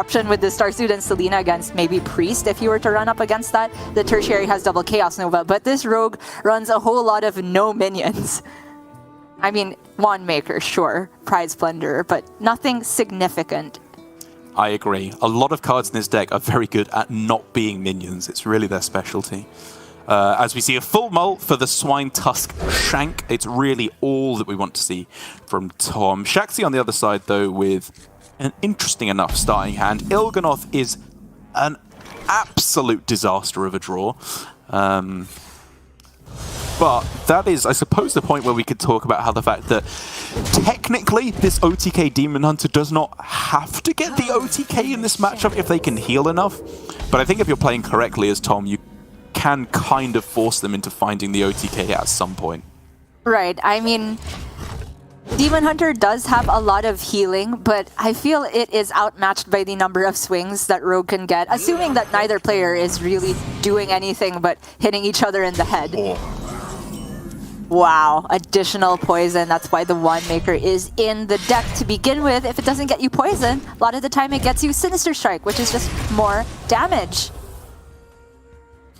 option with the Star Student Selena against maybe Priest if you were to run up against that. The Tertiary has double Chaos Nova, but this Rogue runs a whole lot of no minions. I mean, Wand Maker, sure, Pride Splendor, but nothing significant. I agree. A lot of cards in this deck are very good at not being minions. It's really their specialty. As we see a full mult for the Swine Tusk Shank, it's really all that we want to see from Tom. Shaxy on the other side, though, with an interesting enough starting hand. Il'gynoth is an absolute disaster of a draw. But that is, I suppose, the point where we could talk about how the fact that technically this OTK Demon Hunter does not have to get the OTK in this matchup if they can heal enough. But I think if you're playing correctly as Tom, you can kind of force them into finding the OTK at some point. Right. I mean, Demon Hunter does have a lot of healing, but I feel it is outmatched by the number of swings that Rogue can get, assuming that neither player is really doing anything but hitting each other in the head. Wow, additional poison. That's why the Wand Maker is in the deck to begin with. If it doesn't get you poison, a lot of the time it gets you Sinister Strike, which is just more damage.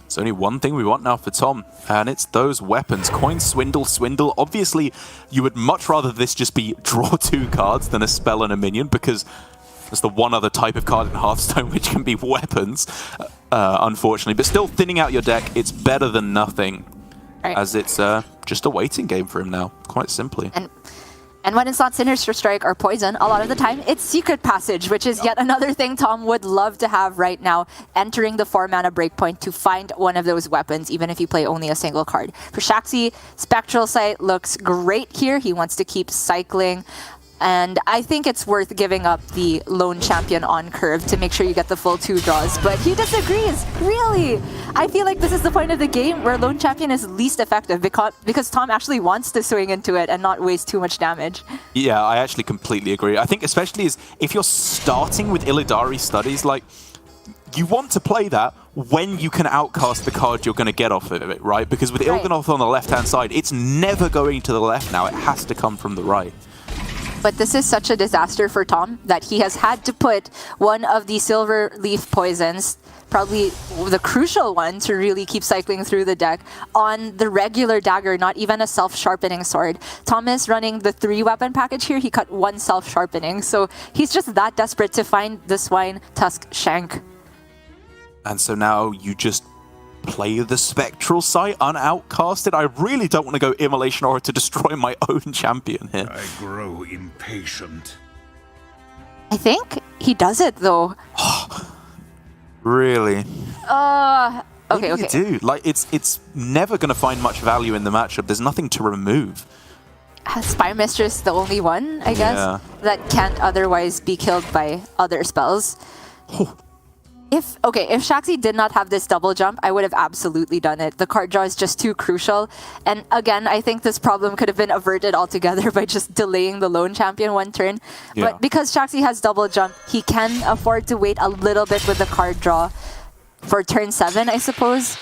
There's only one thing we want now for Tom, and it's those weapons. Coin, Swindle, Swindle. Obviously, you would much rather this just be draw 2 cards than a spell and a minion, because there's the one other type of card in Hearthstone which can be weapons, unfortunately. But still, thinning out your deck, it's better than nothing. Right. As it's just a waiting game for him now, quite simply. And when it's not Sinister Strike or Poison, a lot of the time it's Secret Passage, which is yet another thing Tom would love to have right now, entering the 4-mana breakpoint to find one of those weapons, even if you play only a single card. For Shaxy, Spectral Sight looks great here. He wants to keep cycling. And I think it's worth giving up the Lone Champion on curve to make sure you get the full 2 draws. But he disagrees. Really? I feel like this is the point of the game where Lone Champion is least effective because Tom actually wants to swing into it and not waste too much damage. Yeah, I actually completely agree. I think especially if you're starting with Illidari Studies, like, you want to play that when you can outcast the card you're going to get off of it, right? Because with Il'gynoth on the left-hand side, it's never going to the left now. It has to come from the right. But this is such a disaster for Tom that he has had to put one of the Silver Leaf Poisons, probably the crucial one to really keep cycling through the deck, on the regular dagger, not even a self-sharpening sword. Tom is running the 3-weapon package here. He cut 1 self-sharpening, so he's just that desperate to find the Swine Tusk Shank. And so now you just play the Spectral Sight unoutcasted. I really don't want to go Immolation Aura to destroy my own champion here. I grow impatient. I think he does it though. Really? Okay. Do like it's never going to find much value in the matchup. There's nothing to remove. Spire Mistress is the only one, I guess, that can't otherwise be killed by other spells. If Shaxy did not have this double jump, I would have absolutely done it. The card draw is just too crucial. And again, I think this problem could have been averted altogether by just delaying the Lone Champion 1 turn. Yeah. But because Shaxy has double jump, he can afford to wait a little bit with the card draw for turn 7, I suppose.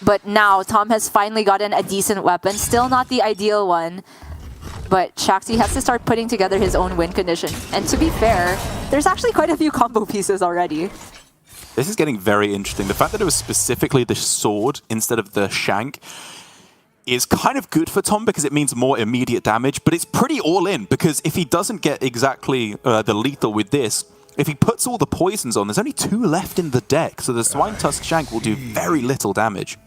But now, Tom has finally gotten a decent weapon. Still not the ideal one. But Shaxy has to start putting together his own win condition. And to be fair, there's actually quite a few combo pieces already. This is getting very interesting. The fact that it was specifically the sword instead of the shank is kind of good for Tom because it means more immediate damage, but it's pretty all in because if he doesn't get exactly the lethal with this, if he puts all the poisons on, there's only 2 left in the deck, so the Swine Tusk Shank will do very little damage.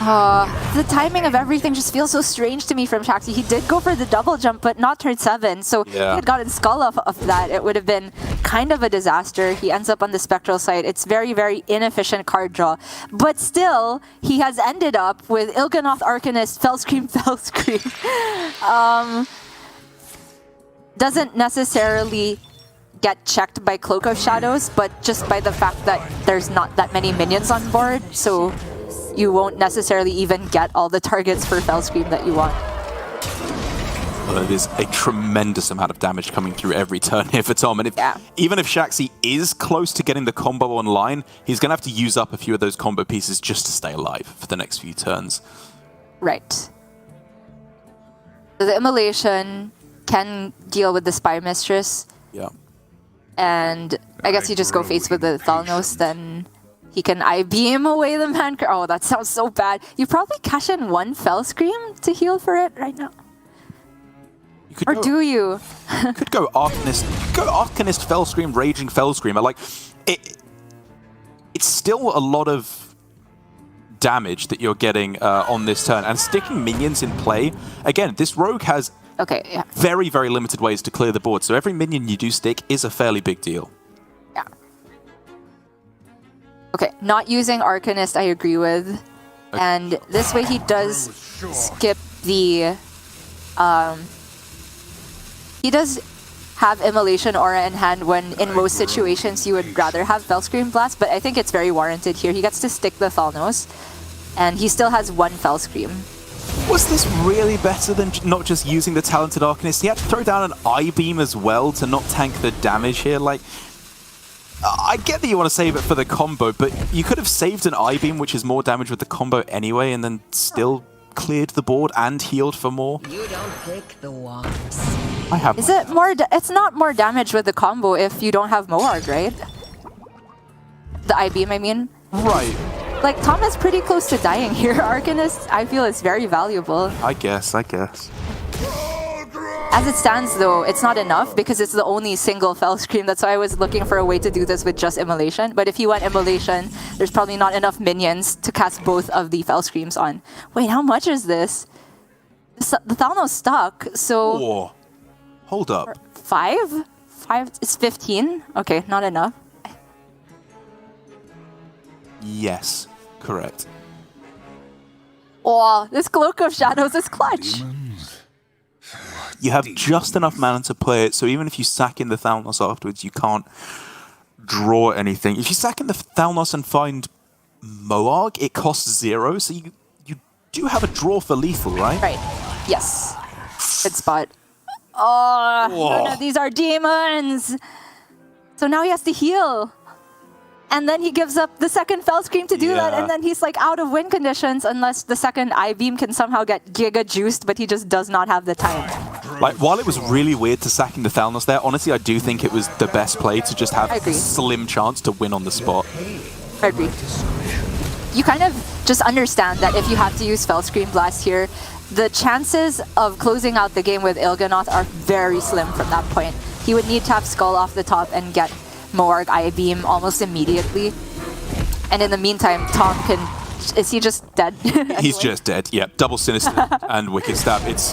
The timing of everything just feels so strange to me from Shaxy. He did go for the double jump, but not turn 7. So if he had gotten Skull off of that, it would have been kind of a disaster. He ends up on the Spectral Sight. It's very, very inefficient card draw. But still, he has ended up with Il'gynoth Arcanist, Fellscream, Fellscream. Doesn't necessarily get checked by Cloak of Shadows, but just by the fact that there's not that many minions on board. So you won't necessarily even get all the targets for Fellscream that you want. Well, it is a tremendous amount of damage coming through every turn here for Tom. And even if Shaxy is close to getting the combo online, he's going to have to use up a few of those combo pieces just to stay alive for the next few turns. Right. So the Immolation can deal with the Spire Mistress. Yeah. And I guess you just go face with the Thalnos, then he can I-beam away the man. Oh, that sounds so bad. You probably cash in one Fell Scream to heal for it right now. Or do you? Could go Arcanist, Fell Scream, Raging Fell Scream. Like it. It's still a lot of damage that you're getting on this turn, and sticking minions in play. Again, this rogue has very, very limited ways to clear the board, so every minion you do stick is a fairly big deal. Yeah. Okay, not using Arcanist, I agree with. Okay. And this way he does skip the... he does have Immolation Aura in hand when in most situations you would rather have Fellscream Blast, but I think it's very warranted here. He gets to stick the Thalnos, and he still has one Fellscream. Was this really better than not just using the Talented Arcanist? He had to throw down an I-Beam as well to not tank the damage here. Like, I get that you want to save it for the combo, but you could have saved an I-Beam, which is more damage with the combo anyway, and then still cleared the board and healed for more. You don't pick the ones. I have. Is it more? It's not more damage with the combo if you don't have Moarg, right? The I-Beam, I mean. Right. Like, Tom is pretty close to dying here. Arcanist, I feel, is very valuable. I guess. As it stands, though, it's not enough because it's the only single Fell Scream. That's why I was looking for a way to do this with just Immolation. But if you want Immolation, there's probably not enough minions to cast both of the Fell Screams on. Wait, how much is this? The Thalnos stuck, so... Whoa. Hold up. 5? 5 is 15? Okay, not enough. Yes, correct. Oh, this Cloak of Shadows is clutch. You have just enough mana to play it, so even if you sack in the Thalnos afterwards, you can't draw anything. If you sack in the Thalnos and find Moarg, it costs 0, so you do have a draw for lethal, right? Right. Yes. Good spot. Oh, none of these are demons. So now he has to heal. And then he gives up the second Fell Scream to do that, and then he's like out of win conditions unless the second I-Beam can somehow get Giga juiced, but he just does not have the time. Like, while it was really weird to sack into Thalnos there, honestly, I do think it was the best play to just have a slim chance to win on the spot. I agree. You kind of just understand that if you have to use Fell Scream Blast here, the chances of closing out the game with Il'gynoth are very slim from that point. He would need to have Skull off the top and get Moarg I-Beam almost immediately. And in the meantime, Tom can... Is he just dead? Anyway? He's just dead, yeah. Double Sinister and Wicked Stab. It's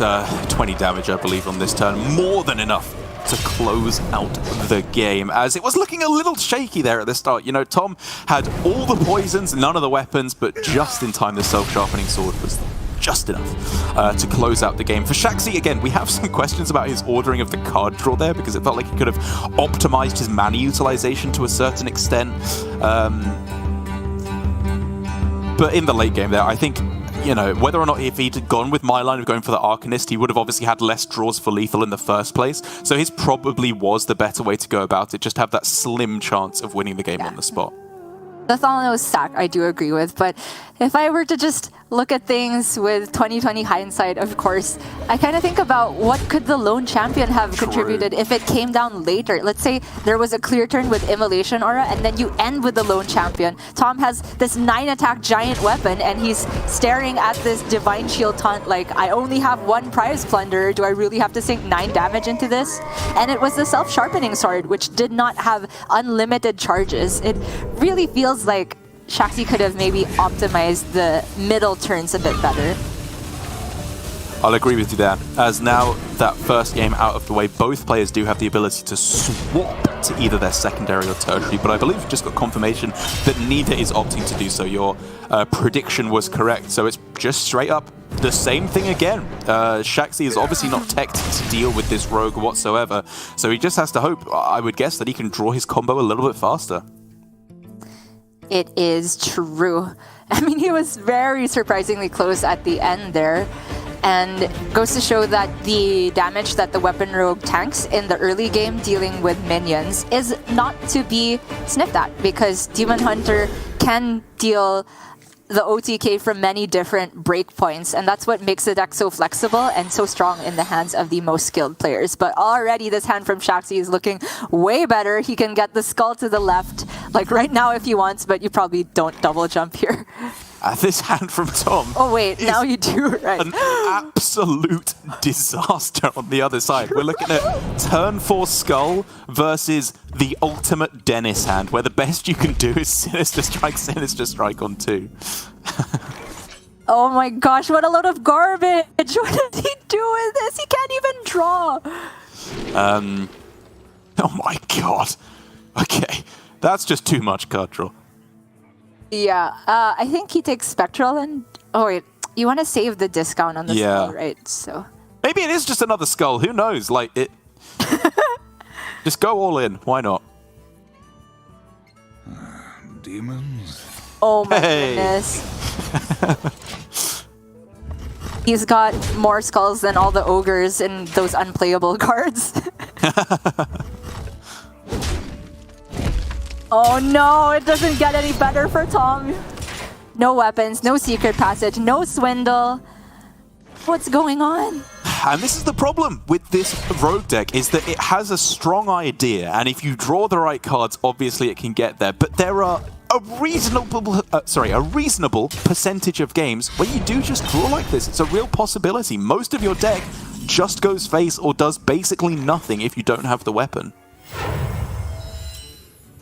20 damage, I believe, on this turn. More than enough to close out the game, as it was looking a little shaky there at the start. You know, Tom had all the poisons, none of the weapons, but just in time the Self-Sharpening Sword was just enough to close out the game. For Shaxy, again, we have some questions about his ordering of the card draw there, because it felt like he could have optimized his mana utilization to a certain extent. But in the late game there, I think, you know, whether or not if he'd gone with my line of going for the Arcanist, he would have obviously had less draws for lethal in the first place. So his probably was the better way to go about it, just have that slim chance of winning the game on the spot. The Thalnos sack, I do agree with, but if I were to just look at things with 2020 hindsight, of course, I kind of think about what could the lone champion have contributed if it came down later. Let's say there was a clear turn with Immolation Aura, and then you end with the lone champion. Tom has this 9-attack giant weapon, and he's staring at this Divine Shield taunt like, I only have one prize plunder. Do I really have to sink 9 damage into this? And it was the Self-Sharpening Sword, which did not have unlimited charges. It really feels like Shaxy could have maybe optimized the middle turns a bit better. I'll agree with you there, as now that first game out of the way, both players do have the ability to swap to either their secondary or tertiary, but I believe we've just got confirmation that neither is opting to do so. Your prediction was correct, so it's just straight up the same thing again. Shaxy is obviously not teched to deal with this rogue whatsoever, so he just has to hope, I would guess, that he can draw his combo a little bit faster. It is true. I mean, he was very surprisingly close at the end there. And goes to show that the damage that the Weapon Rogue tanks in the early game dealing with minions is not to be sniffed at, because Demon Hunter can deal the OTK from many different breakpoints, and that's what makes the deck so flexible and so strong in the hands of the most skilled players. But already this hand from Shaxy is looking way better. He can get the skull to the left, like right now if he wants, but you probably don't double jump here. This hand from Tom. Oh wait, now you do, right? An absolute disaster on the other side. We're looking at turn 4 skull versus the ultimate Dennis hand, where the best you can do is Sinister Strike on 2. Oh my gosh, what a load of garbage! What did he do with this? He can't even draw! Oh my god. Okay, that's just too much card draw. Yeah, I think he takes Spectral and... Oh wait, you want to save the discount on the skull, right? So maybe it is just another skull, who knows? Like, it... Just go all in, why not? Demons? Oh my goodness. He's got more skulls than all the ogres in those unplayable cards. Oh no, it doesn't get any better for Tom. No weapons, no secret passage, no swindle. What's going on? And this is the problem with this rogue deck, is that it has a strong idea, and if you draw the right cards, obviously it can get there. But there are a reasonable percentage of games where you do just draw like this. It's a real possibility. Most of your deck just goes face or does basically nothing if you don't have the weapon.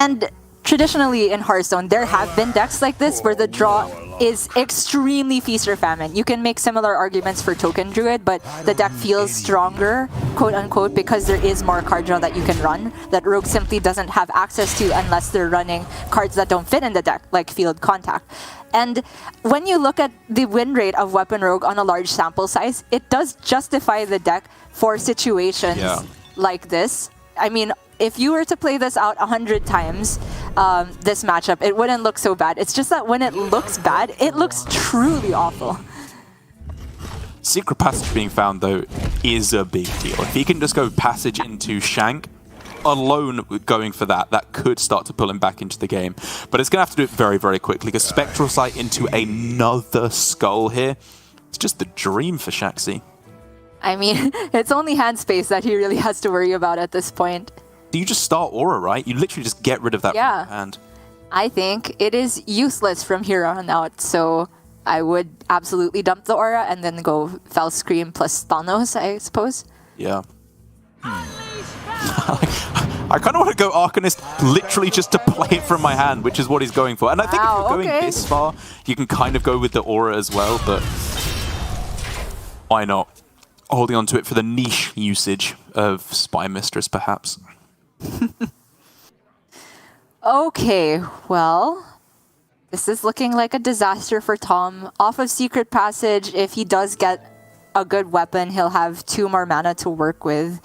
And traditionally in Hearthstone, there have been decks like this where the draw is extremely feast or famine. You can make similar arguments for Token Druid, but the deck feels stronger, quote unquote, because there is more card draw that you can run that Rogue simply doesn't have access to unless they're running cards that don't fit in the deck, like Field Contact. And when you look at the win rate of Weapon Rogue on a large sample size, it does justify the deck for situations like this. I mean, if you were to play this out 100 times, this matchup, it wouldn't look so bad. It's just that when it looks bad, it looks truly awful. Secret passage being found, though, is a big deal. If he can just go passage into Shank, alone going for that, that could start to pull him back into the game. But it's going to have to do it very, very quickly, because Spectral Sight into another skull here, it's just the dream for Shaxy. I mean, it's only hand space that he really has to worry about at this point. You just start Aura, right? You literally just get rid of that hand. I think it is useless from here on out, so I would absolutely dump the Aura and then go Fell Scream plus Thanos, I suppose. Yeah. I kind of want to go Arcanist literally just to play it from my hand, which is what he's going for. And I think if you're going this far, you can kind of go with the Aura as well, but why not? Holding on to it for the niche usage of Spy Mistress, perhaps. Okay, well, this is looking like a disaster for Tom. Off of Secret Passage, if he does get a good weapon, he'll have 2 more mana to work with.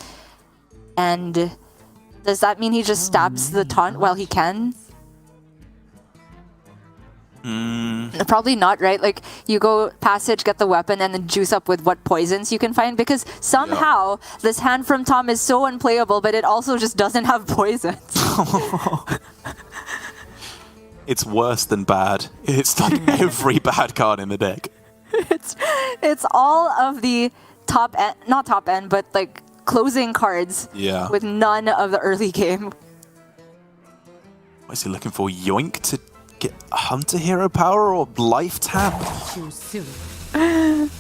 And does that mean he just stabs the taunt while he can? Probably not, right? Like, you go passage, get the weapon, and then juice up with what poisons you can find, because somehow this hand from Tom is so unplayable, but it also just doesn't have poisons. It's worse than bad. It's like every bad card in the deck. It's all of the top end, not top end, but like closing cards with none of the early game. What is he looking for? Yoink to get Hunter Hero Power or Life Tap? Too soon.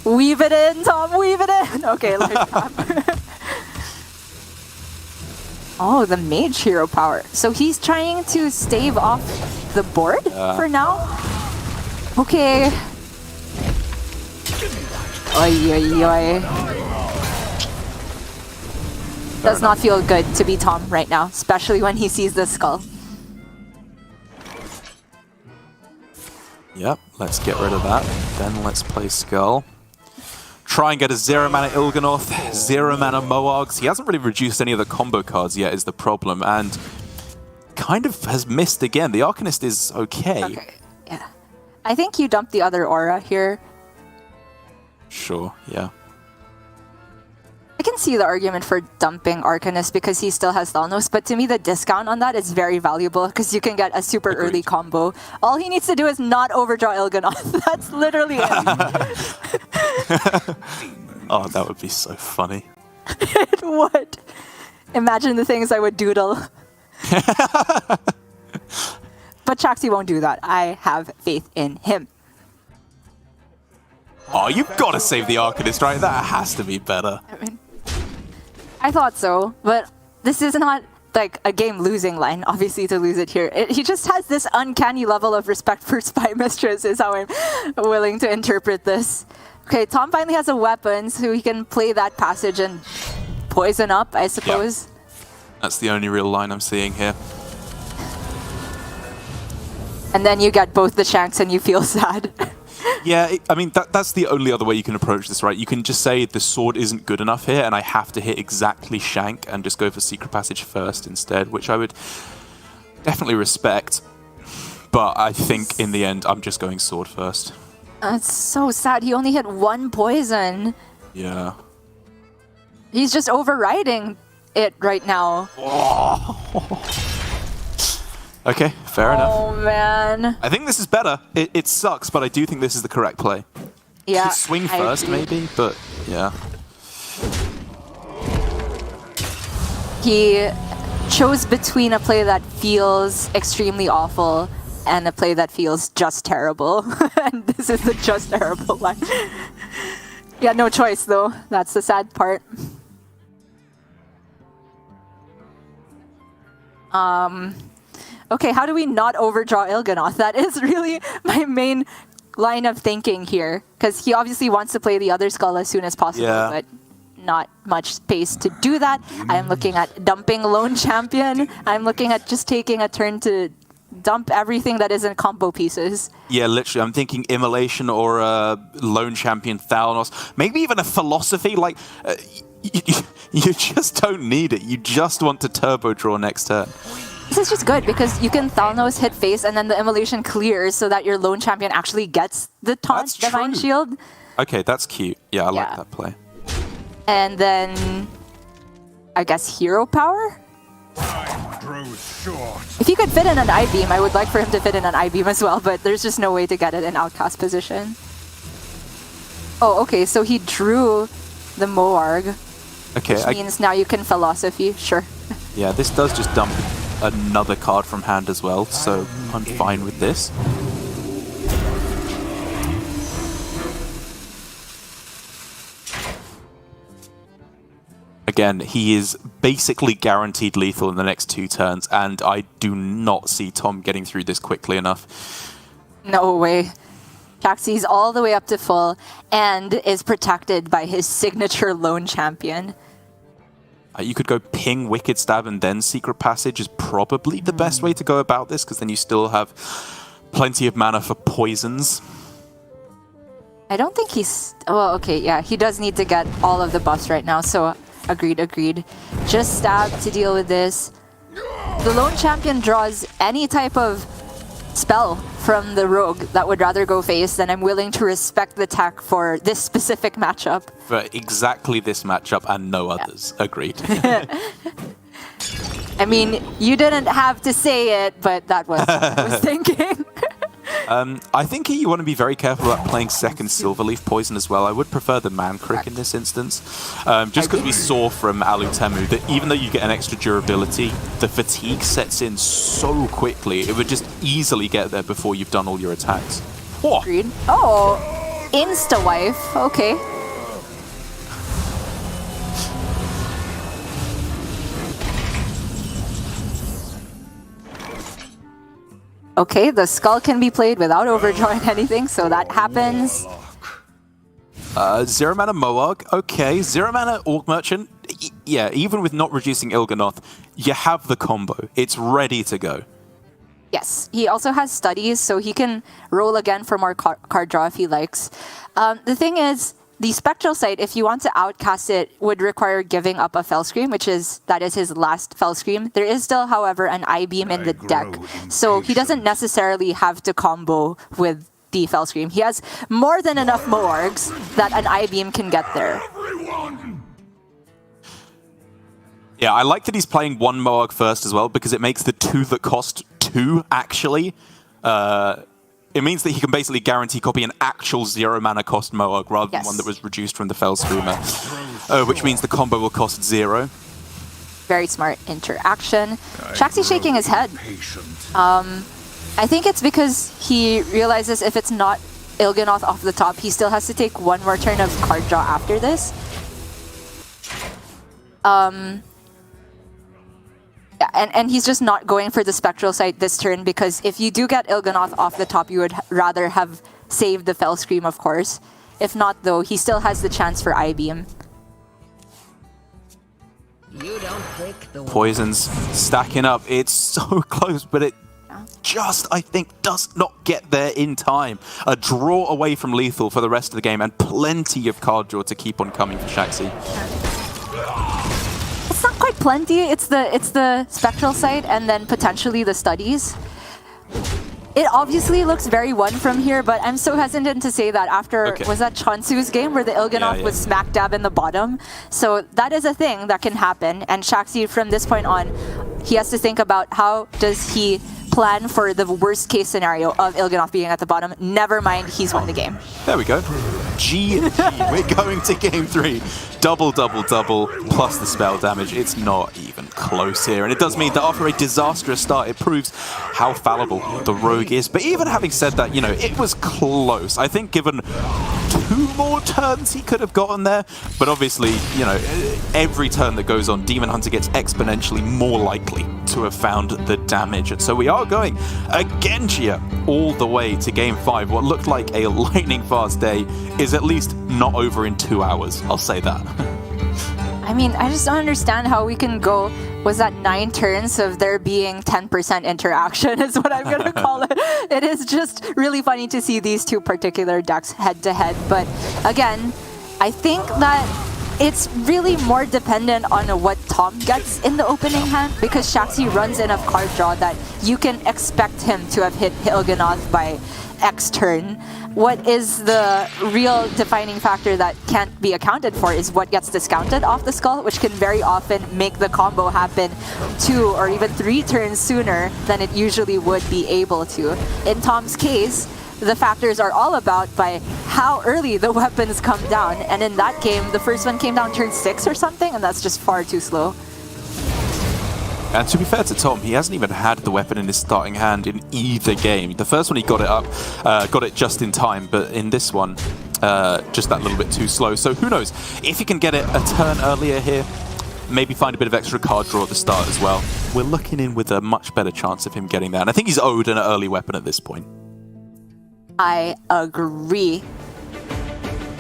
Weave it in, Tom, weave it in. Okay, Life Tap. Oh, the Mage Hero Power. So he's trying to stave off the board for now? Okay. Oy, oy, oy. Does not feel good to be Tom right now, especially when he sees the skull. Yep, let's get rid of that. Then let's play Skull. Try and get a 0-mana Il'gynoth, 0-mana Moargs. He hasn't really reduced any of the combo cards yet is the problem, and kind of has missed again. The Arcanist is okay. Yeah. I think you dump the other Aura here. Sure, yeah. I can can see the argument for dumping Arcanist because he still has Thalnos, but to me the discount on that is very valuable because you can get a super early combo. All he needs to do is not overdraw Il'gynoth. That's literally it. Oh, that would be so funny. It would. Imagine the things I would doodle. But Shaxy won't do that. I have faith in him. Oh, you've got to save the Arcanist, right? That has to be better. I mean, I thought so, but this is not like a game-losing line, obviously, to lose it here. He just has this uncanny level of respect for Spy Mistress is how I'm willing to interpret this. Okay, Tom finally has a weapon, so he can play that passage and poison up, I suppose. Yep. That's the only real line I'm seeing here. And then you get both the Shanks and you feel sad. Yeah, I mean, that's the only other way you can approach this, right? You can just say the sword isn't good enough here and I have to hit exactly Shank and just go for Secret Passage first instead, which I would definitely respect. But I think in the end, I'm just going sword first. That's so sad. He only hit one poison. Yeah. He's just overriding it right now. Okay, fair enough. Oh, man. I think this is better. It sucks, but I do think this is the correct play. Yeah. Swing first, maybe, but yeah. He chose between a play that feels extremely awful and a play that feels just terrible. And this is the just terrible line. He had no choice, though. That's the sad part. Okay, how do we not overdraw Il'gynoth? That is really my main line of thinking here. Because he obviously wants to play the other skull as soon as possible, but not much space to do that. I'm looking at dumping Lone Champion. I'm looking at just taking a turn to dump everything that isn't combo pieces. Yeah, literally. I'm thinking Immolation or Lone Champion Thalnos. Maybe even a Philosophy. Like, you just don't need it. You just want to turbo draw next turn. This is just good because you can Thalnos hit face and then the Immolation clears so that your Lone Champion actually gets the taunt Divine Shield. Okay, that's cute. Yeah, I like that play. And then, I guess, Hero Power? If he could fit in an I-Beam, I would like for him to fit in an I-Beam as well, but there's just no way to get it in Outcast position. Oh, okay, so he drew the Moarg. Okay, which means now you can Philosophy, sure. Yeah, this does just dump another card from hand as well, so I'm fine with this. Again, he is basically guaranteed lethal in the next 2 turns, and I do not see Tom getting through this quickly enough. No way. Shaxy's all the way up to full and is protected by his signature Lone Champion. You could go ping Wicked Stab and then Secret Passage is probably the best way to go about this, because then you still have plenty of mana for poisons. I don't think he's... Well, okay, yeah, he does need to get all of the buffs right now, so agreed. Just Stab to deal with this. The Lone Champion draws any type of spell from the rogue that would rather go face, then I'm willing to respect the tech for this specific matchup. For exactly this matchup and no others. Agreed. I mean, you didn't have to say it, but that was what I was thinking. I think you want to be very careful about playing second Silverleaf Poison as well. I would prefer the Man-Crick in this instance. Just because we saw from Alutemu that even though you get an extra durability, the fatigue sets in so quickly, it would just easily get there before you've done all your attacks. Oh. Agreed. Oh, Insta-Wife. Okay. Okay, the skull can be played without overdrawing anything, so that happens. 0 mana Moarg, okay. 0 mana Orc Merchant, yeah, even with not reducing Il'gynoth, you have the combo. It's ready to go. Yes, he also has studies, so he can roll again for more card draw if he likes. The thing is, the Spectral Sight, if you want to outcast it, would require giving up a Fell Scream, that is his last Fell Scream. There is still, however, an I-Beam in the deck, so he doesn't necessarily have to combo with the Fell Scream. He has more than enough Moargs that an I-Beam can get there. Yeah, I like that he's playing one Moarg first as well, because it makes the 2 that cost 2 actually. It means that he can basically guarantee copy an actual 0 mana cost Moarg rather than one that was reduced from the Fell Screamer, which means the combo will cost 0. Very smart interaction. Shaxy shaking his head. I think it's because he realizes if it's not Il'gynoth off the top, he still has to take one more turn of card draw after this. And he's just not going for the Spectral Sight this turn, because if you do get Il'gynoth off the top, you would rather have saved the Fell Scream, of course. If not, though, he still has the chance for I-Beam. You don't pick the Poisons stacking up. It's so close, but it just, I think, does not get there in time. A draw away from lethal for the rest of the game, and plenty of card draw to keep on coming for Shaxy. It's not quite plenty. It's the Spectral Sight and then potentially the Studies. It obviously looks very one from here, but I'm so hesitant to say that after, was that Chonsu's game where the Il'gynoth was smack dab in the bottom? So that is a thing that can happen, and Shaxy from this point on, he has to think about how does he plan for the worst case scenario of Il'gynoth being at the bottom. Never mind, he's won the game. There we go. GG. We're going to game 3. Double, double, double, plus the spell damage. It's not even close here. And it does mean that after a disastrous start, it proves how fallible the Rogue is. But even having said that, you know, it was close. I think given 2 more turns, he could have gotten there. But obviously, you know, every turn that goes on, Demon Hunter gets exponentially more likely to have found the damage. And so we are going again here all the way to game 5. What looked like a lightning fast day is at least not over in 2 hours. I'll say that. I mean, I just don't understand how we can go, was that 9 turns of there being 10% interaction is what I'm going to call it. It is just really funny to see these 2 particular decks head to head. But again, I think that it's really more dependent on what Tom gets in the opening hand, because Shaxy runs enough card draw that you can expect him to have hit Il'gynoth by X turn. What is the real defining factor that can't be accounted for is what gets discounted off the skull, which can very often make the combo happen 2 or even 3 turns sooner than it usually would be able to. In Tom's case, the factors are all about by how early the weapons come down, and in that game, the first one came down turn 6 or something, and that's just far too slow. And to be fair to Tom, he hasn't even had the weapon in his starting hand in either game. The first one he got it up, got it just in time, but in this one, just that little bit too slow. So who knows, if he can get it a turn earlier here, maybe find a bit of extra card draw at the start as well, we're looking in with a much better chance of him getting there. And I think he's owed an early weapon at this point. I agree.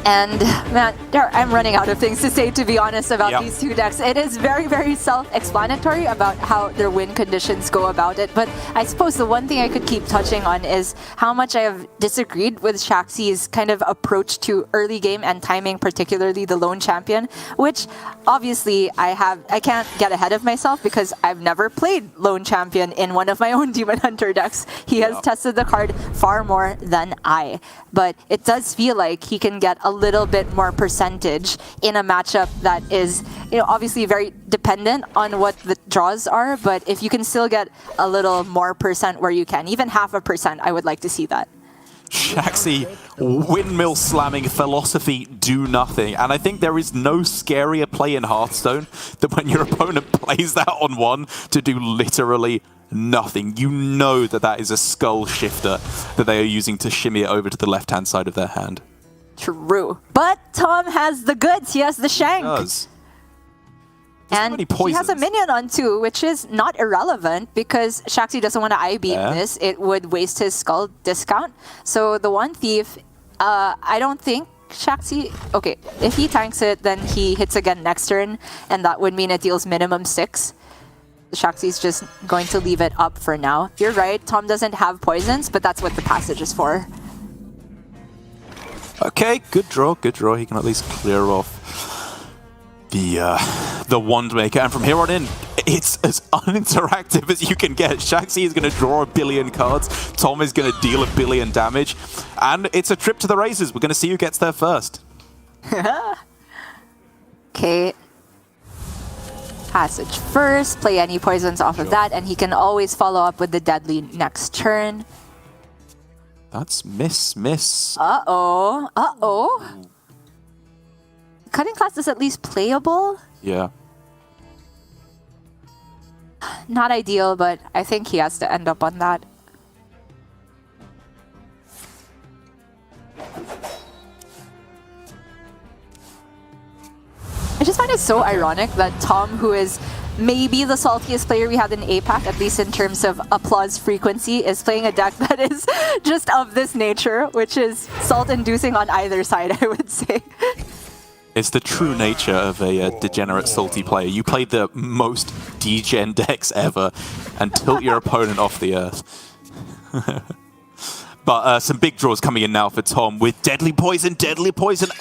And man, I'm running out of things to say, to be honest, about these 2 decks. It is very, very self-explanatory about how their win conditions go about it. But I suppose the one thing I could keep touching on is how much I have disagreed with Shaxy's kind of approach to early game and timing, particularly the lone champion, which obviously I can't get ahead of myself because I've never played lone champion in one of my own Demon Hunter decks. He has tested the card far more than I. But it does feel like he can get a little bit more percentage in a matchup that is, you know, obviously very dependent on what the draws are, but if you can still get a little more percent where you can, even 0.5%, I would like to see that. Shaxy, windmill slamming philosophy, do nothing. And I think there is no scarier play in Hearthstone than when your opponent plays that on 1 to do literally nothing. You know that that is a skull shifter that they are using to shimmy it over to the left-hand side of their hand. True. But Tom has the goods. He has the shank. He does. And he has a minion on 2, which is not irrelevant because Shaxy doesn't want to I-beam this. It would waste his skull discount. So the one thief, I don't think Shaxy... Okay, if he tanks it, then he hits again next turn, and that would mean it deals minimum 6. Shaxy's just going to leave it up for now. You're right, Tom doesn't have poisons, but that's what the passage is for. Okay, good draw, good draw. He can at least clear off the Wand Maker, and from here on in, it's as uninteractive as you can get. Shaxy is going to draw 1 billion cards, Tom is going to deal 1 billion damage, and it's a trip to the races. We're going to see who gets there first. Okay. Passage first, play any poisons off of that, and he can always follow up with the deadly next turn. That's miss. Uh-oh. Cutting class is at least playable. Yeah. Not ideal, but I think he has to end up on that. I just find it so ironic that Tom, who is maybe the saltiest player we have in APAC, at least in terms of applause frequency, is playing a deck that is just of this nature, which is salt-inducing on either side, I would say. It's the true nature of a degenerate salty player. You play the most degen decks ever and tilt your opponent off the earth. But some big draws coming in now for Tom with Deadly Poison,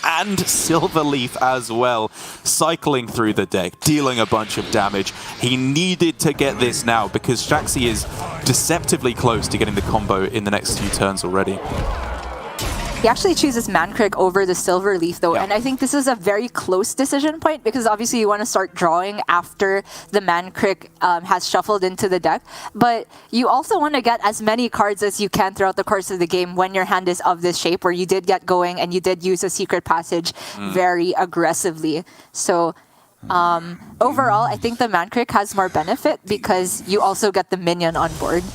and Silver Leaf as well. Cycling through the deck, dealing a bunch of damage. He needed to get this now because Shaxy is deceptively close to getting the combo in the next few turns already. He actually chooses Mankrik over the Silver Leaf, though, and I think this is a very close decision point because obviously you want to start drawing after the Mankrik has shuffled into the deck, but you also want to get as many cards as you can throughout the course of the game when your hand is of this shape, where you did get going and you did use a Secret Passage very aggressively. So overall, I think the Mankrik has more benefit because you also get the minion on board.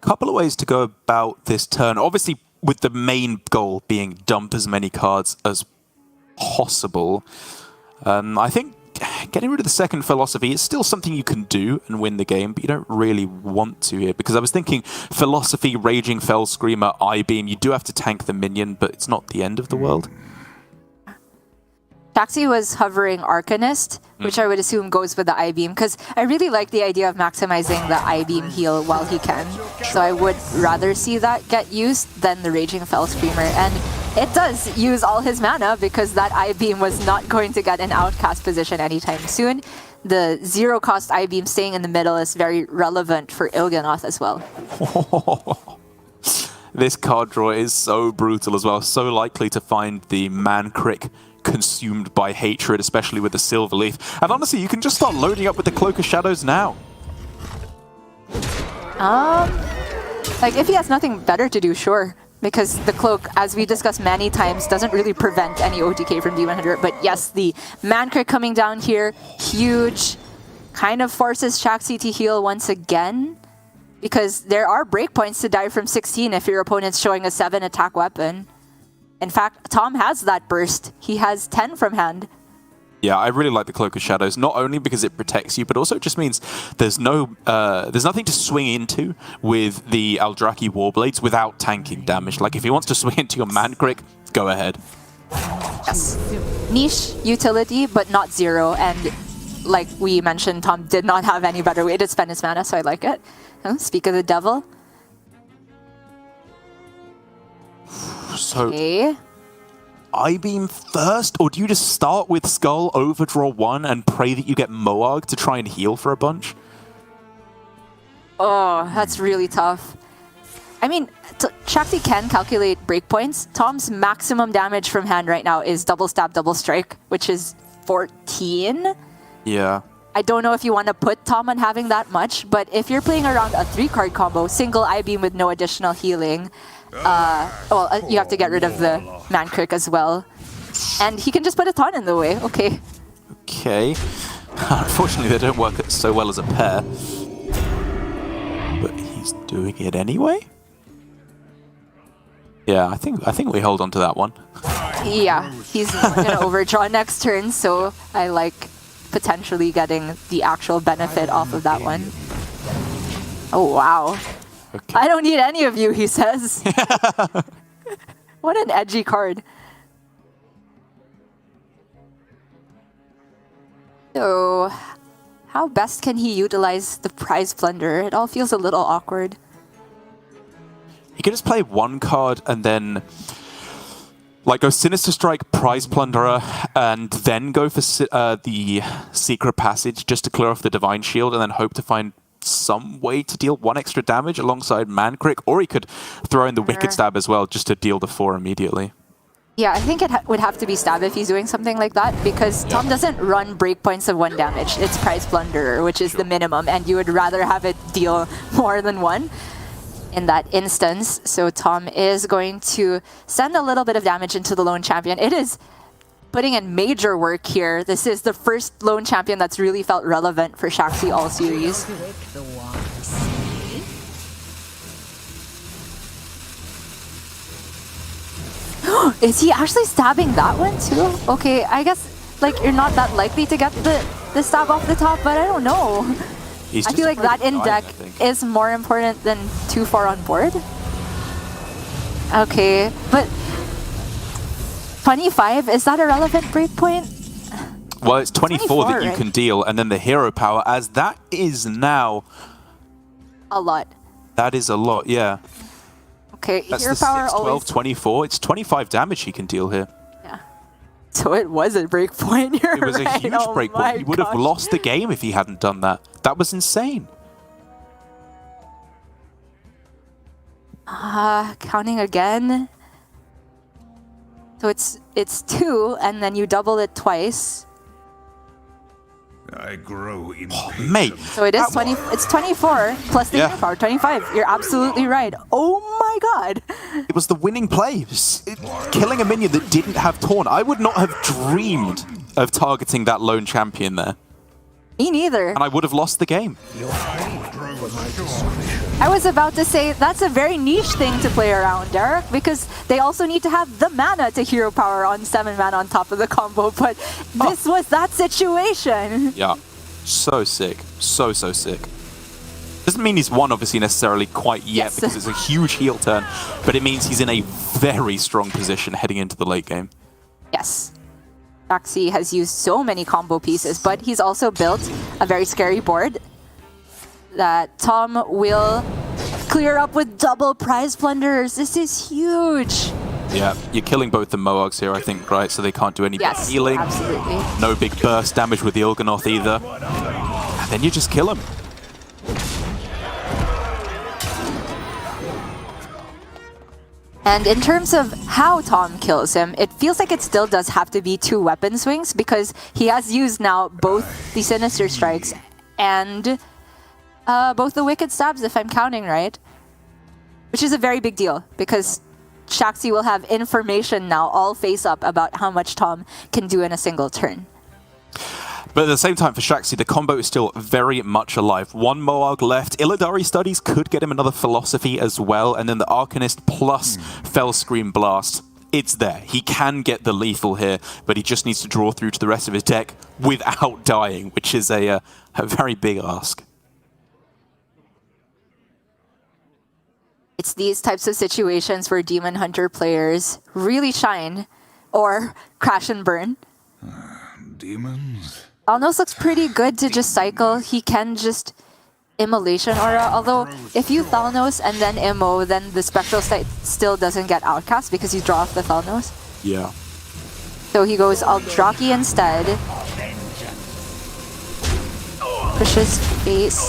Couple of ways to go about this turn. Obviously, with the main goal being dump as many cards as possible. I think getting rid of the second philosophy is still something you can do and win the game, but you don't really want to here. Because I was thinking philosophy, Raging Fell Screamer, I-Beam, you do have to tank the minion, but it's not the end of the world. Shaxy was hovering Arcanist, which I would assume goes with the I-Beam, because I really like the idea of maximizing the I-Beam heal while he can. So I would rather see that get used than the Raging Fell Screamer. And it does use all his mana because that I-Beam was not going to get an outcast position anytime soon. The zero-cost I-Beam staying in the middle is very relevant for Il'gyanoth as well. This card draw is so brutal as well, so likely to find the Mankrik consumed by hatred, especially with the Silver Leaf. And honestly, you can just start loading up with the Cloak of Shadows now. Like, if he has nothing better to do, sure. Because the Cloak, as we discussed many times, doesn't really prevent any OTK from D100. But yes, the Mankrik coming down here, huge. Kind of forces Shaxy to heal once again. Because there are breakpoints to die from 16 if your opponent's showing a 7 attack weapon. In fact, Tom has that burst. He has 10 from hand. Yeah, I really like the Cloak of Shadows, not only because it protects you, but also it just means there's nothing to swing into with the Eldraki Warblades without tanking damage. Like, if he wants to swing into your Mankrik, go ahead. Yes. Niche utility, but not zero. And like we mentioned, Tom did not have any better way to spend his mana, so I like it. Speak of the devil. So, okay. I-Beam first, or do you just start with Skull, overdraw 1, and pray that you get Moarg to try and heal for a bunch? Oh, that's really tough. I mean, Shaxy can calculate breakpoints. Tom's maximum damage from hand right now is double stab, double strike, which is 14. Yeah. I don't know if you want to put Tom on having that much, but if you're playing around a 3-card combo, single I-Beam with no additional healing, you have to get rid of the Mankrik as well. And he can just put a ton in the way. Okay. Okay. Unfortunately, they don't work so well as a pair. But he's doing it anyway? Yeah, I think we hold on to that one. Yeah, he's going to overdraw next turn, so I like potentially getting the actual benefit off of that one. Oh, wow. Okay. I don't need any of you, he says. What an edgy card. So, how best can he utilize the Prize Plunder? It all feels a little awkward. He can just play one card and then like go Sinister Strike, Prize Plunderer, and then go for the Secret Passage just to clear off the Divine Shield and then hope to find some way to deal 1 extra damage alongside Mankrik, or he could throw in the Wicked Stab as well just to deal the 4 immediately. Yeah, I think it would have to be Stab if he's doing something like that, because Tom doesn't run breakpoints of 1 damage. It's Prize Plunderer, which is the minimum, and you would rather have it deal more than 1 in that instance. So Tom is going to send a little bit of damage into the lone champion. It is putting in major work here. This is the first lone champion that's really felt relevant for Shaxy all series. Is he actually stabbing that one too? Okay, I guess like you're not that likely to get the stab off the top, but I don't know. I feel like that in deck is more important than 2-4 on board. Okay, but 25, is that a relevant breakpoint? Well, it's 24 that you can deal, and then the hero power, as that is now... A lot. That is a lot, yeah. Okay, that's hero the power 6, 12, always... 24. It's 25 damage he can deal here. Yeah. So it was a breakpoint. You're It was a huge breakpoint. He would have lost the game if he hadn't done that. That was insane. Counting again. So it's 2, and then you double it twice. I grow impatient. Oh, mate. So it is 20. It's 24 plus the hero power. 25. You're absolutely right. Oh my god. It was the winning play. Killing a minion that didn't have Taunt. I would not have dreamed of targeting that lone champion there. Me neither. And I would have lost the game. I was about to say that's a very niche thing to play around, Derek, because they also need to have the mana to hero power on 7 mana on top of the combo, but this was that situation. Yeah. So sick. So sick. Doesn't mean he's won, obviously, necessarily quite yet, because it's a huge heel turn, but it means he's in a very strong position heading into the late game. Yes. Shaxy has used so many combo pieces, but he's also built a very scary board that Tom will clear up with double Prize Plunderers. This is huge. Yeah, you're killing both the Moags here, I think, right? So they can't do any big healing. Absolutely. No big burst damage with the Il'gynoth either. And then you just kill him. And in terms of how Tom kills him, it feels like it still does have to be 2 weapon swings, because he has used now both the Sinister Strikes and both the Wicked Stabs, if I'm counting right. Which is a very big deal, because Shaxy will have information now all face up about how much Tom can do in a single turn. But at the same time, for Shaxy, the combo is still very much alive. 1 Moag left. Illidari Studies could get him another Philosophy as well, and then the Arcanist plus Fell Scream Blast. It's there. He can get the lethal here, but he just needs to draw through to the rest of his deck without dying, which is a very big ask. It's these types of situations where Demon Hunter players really shine, or crash and burn. Demons? Alnos looks pretty good to just cycle. He can just Immolation Aura, although if you Thalnos and then Immo, then the Spectral Sight still doesn't get outcast because you draw off the Thalnos. Yeah. So he goes Aldraki instead. Pushes face.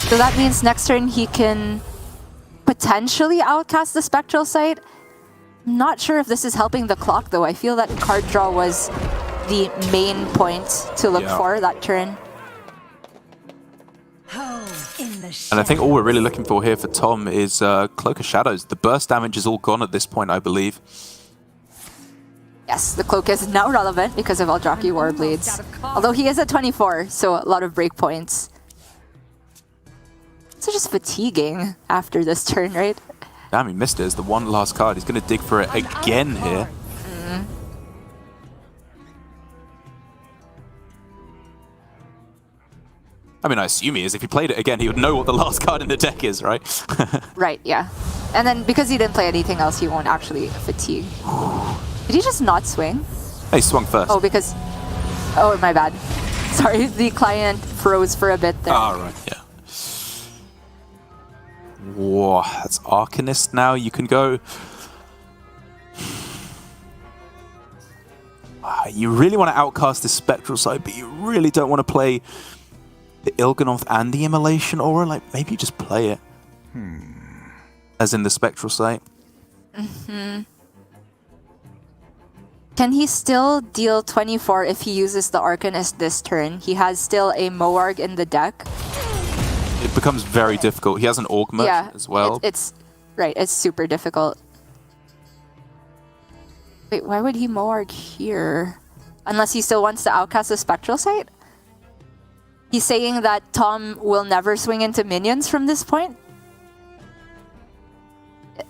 So that means next turn he can potentially outcast the Spectral Sight. I'm not sure if this is helping the clock though. I feel that card draw was the main point to look for that turn. And I think all we're really looking for here for Tom is Cloak of Shadows. The burst damage is all gone at this point, I believe. Yes, the cloak is now relevant because of Eldraki Warblades. Although he is at 24, so a lot of breakpoints. It's just fatiguing after this turn, right? Damn, he missed it as the one last card. He's going to dig for it again here. I mean, I assume he is. If he played it again, he would know what the last card in the deck is, right? Right, yeah. And then because he didn't play anything else, he won't actually fatigue. Did he just not swing? He swung first. Oh, because... Oh, my bad. Sorry, the client froze for a bit there. Oh, right, yeah. Whoa, that's Arcanist now. You can go... You really want to outcast this Spectral Sight, but you really don't want to play the Il'gynoth and the Immolation Aura. Like, maybe you just play it. As in the Spectral Sight. Can he still deal 24 if he uses the Arcanist this turn? He has still a Moarg in the deck. It becomes very difficult. He has an Orc Merchant as well. It's right. It's super difficult. Wait, why would he Moarg here? Unless he still wants to outcast the Spectral Sight? He's saying that Tom will never swing into minions from this point?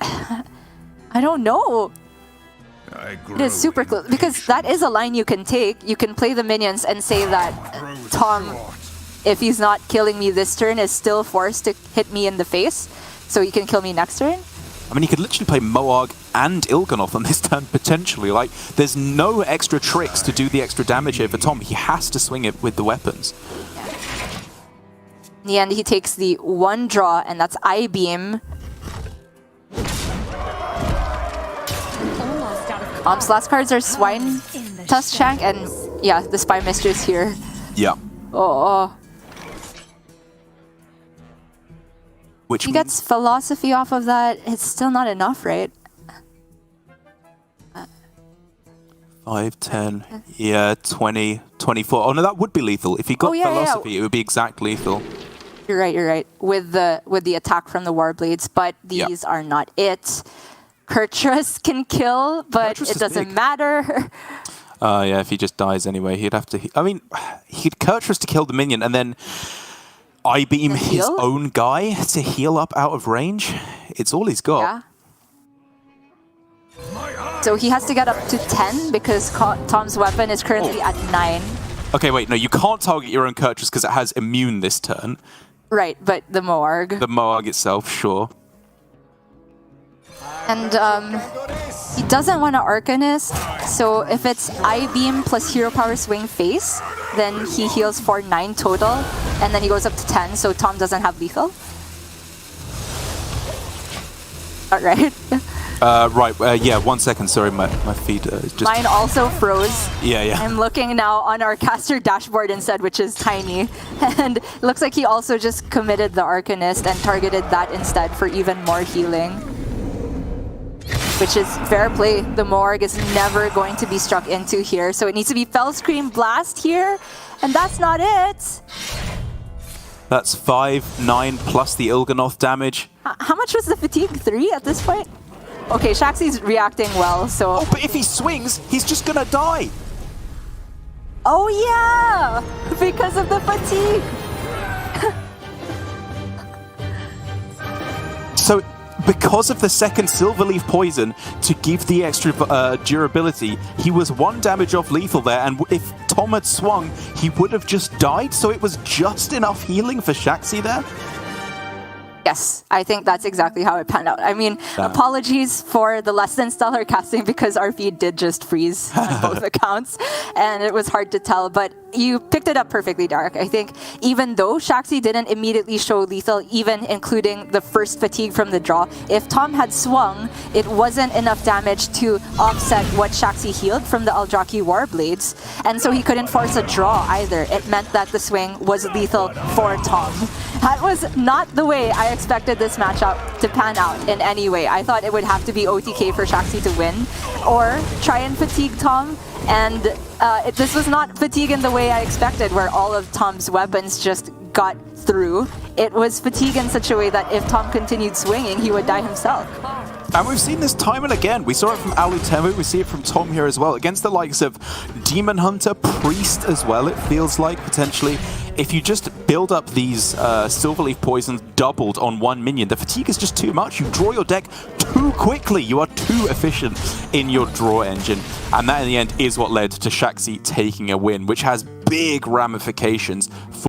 I don't know. It is super close. Because that is a line you can take. You can play the minions and say that Tom, if he's not killing me this turn, is still forced to hit me in the face. So he can kill me next turn. I mean, he could literally play Moarg and Il'gynoth on this turn, potentially. Like, there's no extra tricks to do the extra damage here for Tom. He has to swing it with the weapons. In the end, he takes the one draw, and that's I-Beam. Tom's last cards are Swine, Tusk Shank, and yeah, the Spy Mistress here. Yeah. Oh. Which he gets Philosophy off of that. It's still not enough, right? 5, 10, yeah, 20, 24. Oh no, that would be lethal. If he got Philosophy, it would be exact lethal. You're right. With the attack from the Warblades, but these are not it. Kurtrus can kill, but it doesn't matter. Yeah, if he just dies anyway, he'd have to... I mean, he'd Kurtrus to kill the minion and then I-Beam his own guy to heal up out of range. It's all he's got. Yeah. So he has to get up to 10 because Tom's weapon is currently at 9. Okay, wait, no, you can't target your own Kurtrus because it has immune this turn. Right, but the Moarg. The Moarg itself, sure. And he doesn't want to Arcanist, so if it's I-Beam plus Hero Power Swing Face, then he heals for 9 total, and then he goes up to 10, so Tom doesn't have lethal. Alright. Yeah, 1 second, sorry, my feed is just... Mine also froze. Yeah. I'm looking now on our caster dashboard instead, which is tiny, and it looks like he also just committed the Arcanist and targeted that instead for even more healing. Which is fair play. The Moarg is never going to be struck into here, so it needs to be Fell Scream Blast here, and that's not it. That's 5, 9 plus the Il'gynoth damage. How much was the fatigue? 3 at this point? Okay, Shaxy's reacting well, so... Oh, but if he swings, he's just gonna die! Oh yeah! Because of the fatigue! So, because of the second Silverleaf Poison to give the extra durability, he was 1 damage off lethal there, and if Tom had swung, he would have just died, so it was just enough healing for Shaxy there? Yes, I think that's exactly how it panned out. I mean, apologies for the less than stellar casting because our feed did just freeze on both accounts, and it was hard to tell, but you picked it up perfectly, Dark. I think even though Shaxy didn't immediately show lethal, even including the first fatigue from the draw, if Tom had swung, it wasn't enough damage to offset what Shaxy healed from the Eldrazi Warblades, and so he couldn't force a draw either. It meant that the swing was lethal for Tom. That was not the way I expected this matchup to pan out in any way. I thought it would have to be OTK for Shaxy to win, or try and fatigue Tom, and this was not fatigue in the way I expected, where all of Tom's weapons just got through. It was fatigue in such a way that if Tom continued swinging, he would die himself. And we've seen this time and again. We saw it from Alutemu, we see it from Tom here as well, against the likes of Demon Hunter, Priest as well, it feels like, potentially. If you just build up these Silverleaf Poisons doubled on 1 minion, the fatigue is just too much. You draw your deck too quickly. You are too efficient in your draw engine. And that, in the end, is what led to Shaxy taking a win, which has big ramifications for